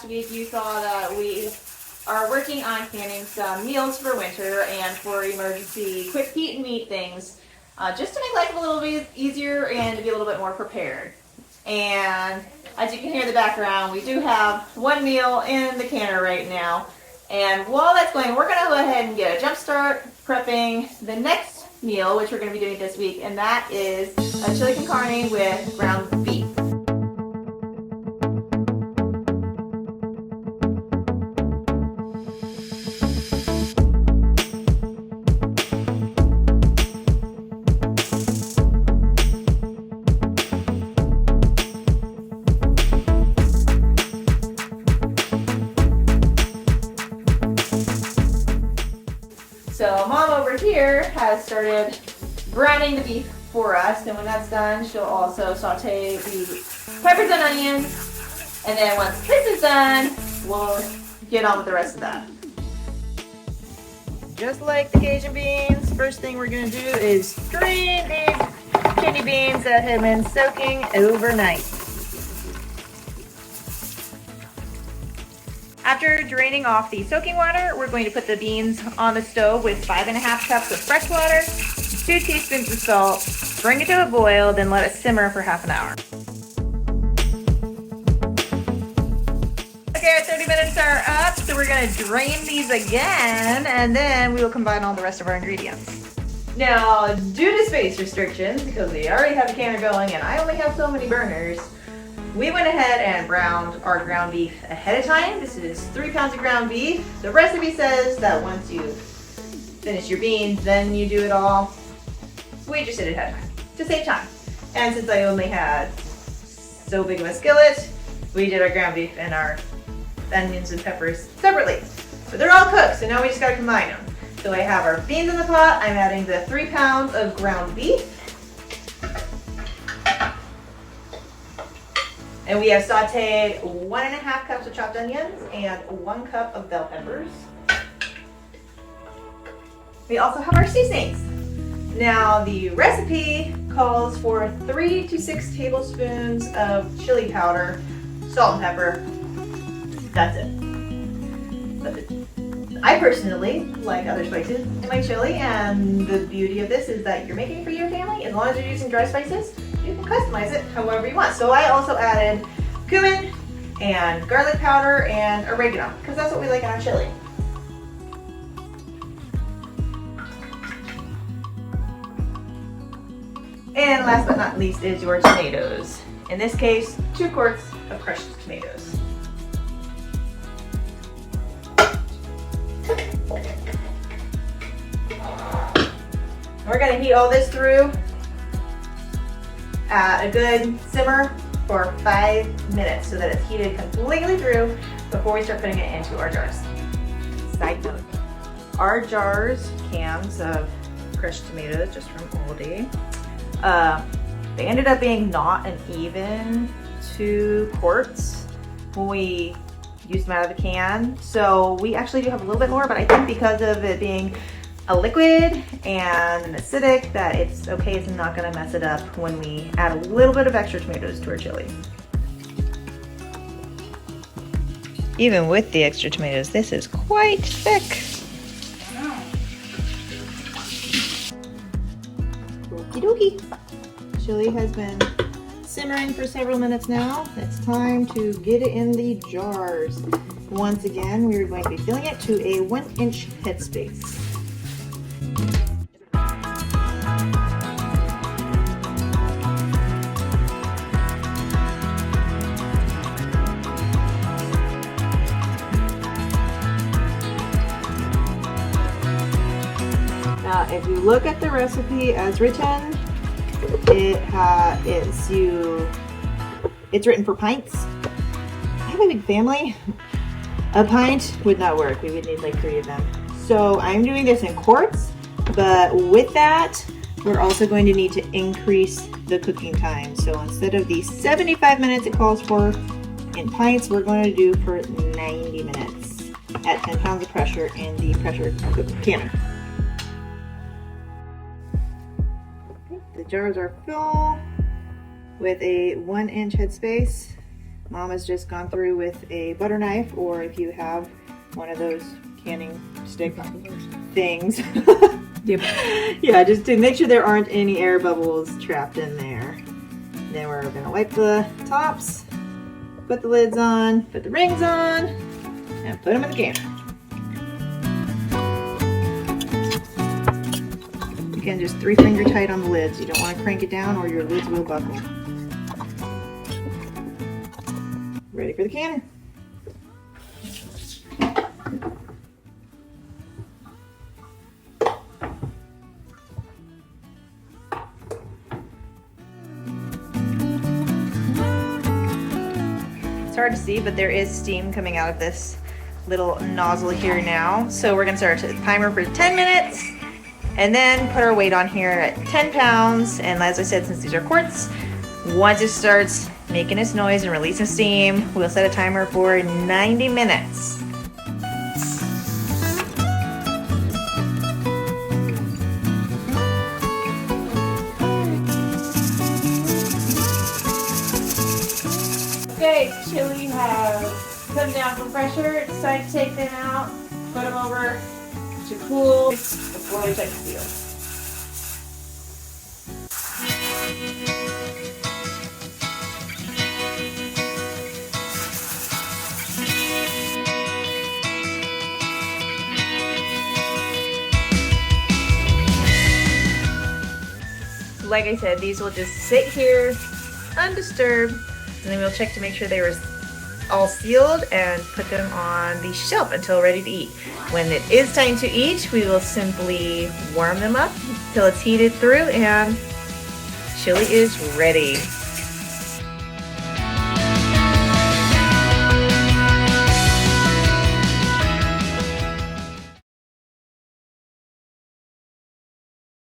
week you saw that we are working on canning some meals for winter and for emergency quick heat and meat things, just to make life a little bit easier and to be a little bit more prepared. And as you can hear in the background, we do have one meal in the canner right now. And while that's going, we're going to go ahead and get a jump start prepping the next meal, which we're going to be doing this week, and that is a chili con carne with ground beef. So Mom over here has started browning the beef for us, and when that's done, she'll also saute the peppers and onions, and then once this is done, we'll get on with the rest of that. Just like the Cajun beans, first thing we're going to do is drain these kidney beans that have been soaking overnight. After draining off the soaking water, we're going to put the beans on the stove with 5.5 cups of fresh water, 2 teaspoons of salt, bring it to a boil, then let it simmer for half an hour. Okay, our 30 minutes are up, so we're going to drain these again, and then we will combine all the rest of our ingredients. Now, due to space restrictions, because we already have the canner going and I only have so many burners, we went ahead and browned our ground beef ahead of time. This is 3 pounds of ground beef. The recipe says that once you finish your beans, then you do it all. We just did it ahead of time to save time. And since I only had so big of a skillet, we did our ground beef and our onions and peppers separately. But they're all cooked, so now we just gotta combine them. So I have our beans in the pot. I'm adding the 3 pounds of ground beef. And we have sauteed 1.5 cups of chopped onions and 1 cup of bell peppers. We also have our seasonings. Now the recipe calls for 3 to 6 tablespoons of chili powder, salt and pepper. That's it. But I personally like other spices in my chili, and the beauty of this is that you're making it for your family. As long as you're using dry spices, you can customize it however you want. So I also added cumin and garlic powder and oregano, because that's what we like in our chili. And last but not least is your tomatoes. In this case, 2 quarts of crushed tomatoes. We're going to heat all this through at a good simmer for 5 minutes so that it's heated completely through before we start putting it into our jars. Side note, our jars, cans of crushed tomatoes just from Aldi, they ended up being not an even 2 quarts when we used them out of the can. So we actually do have a little bit more, but I think because of it being a liquid and an acidic, that it's okay. It's not gonna mess it up when we add a little bit of extra tomatoes to our chili. Even with the extra tomatoes, this is quite thick. Okie dokie. Chili has been simmering for several minutes now. It's time to get it in the jars. Once again, we are going to be filling it to a 1-inch headspace. Now, if you look at the recipe as written, it's written for pints. I have a big family. A pint would not work. We would need like 3 of them. So I'm doing this in quarts, but with that, we're also going to need to increase the cooking time. So instead of the 75 minutes it calls for in pints, we're going to do for 90 minutes at 10 pounds of pressure in the pressure cooker canner. The jars are full with a 1-inch headspace. Mom has just gone through with a butter knife, or if you have one of those canning stick things. Yep. Yeah, just to make sure there aren't any air bubbles trapped in there. Then we're gonna wipe the tops, put the lids on, put the rings on, and put them in the canner. Again, just 3-finger tight on the lids. You don't want to crank it down or your lids will buckle. Ready for the canner. It's hard to see, but there is steam coming out of this little nozzle here now. So we're gonna start a timer for 10 minutes and then put our weight on here at 10 pounds. And as I said, since these are quartz, once it starts making its noise and releasing steam, we'll set a timer for 90 minutes. Okay, chili has come down from pressure. It's time to take them out, put them over to cool before we check the seal. Like I said, these will just sit here undisturbed, and then we'll check to make sure they were all sealed and put them on the shelf until ready to eat. When it is time to eat, we will simply warm them up till it's heated through and chili is ready.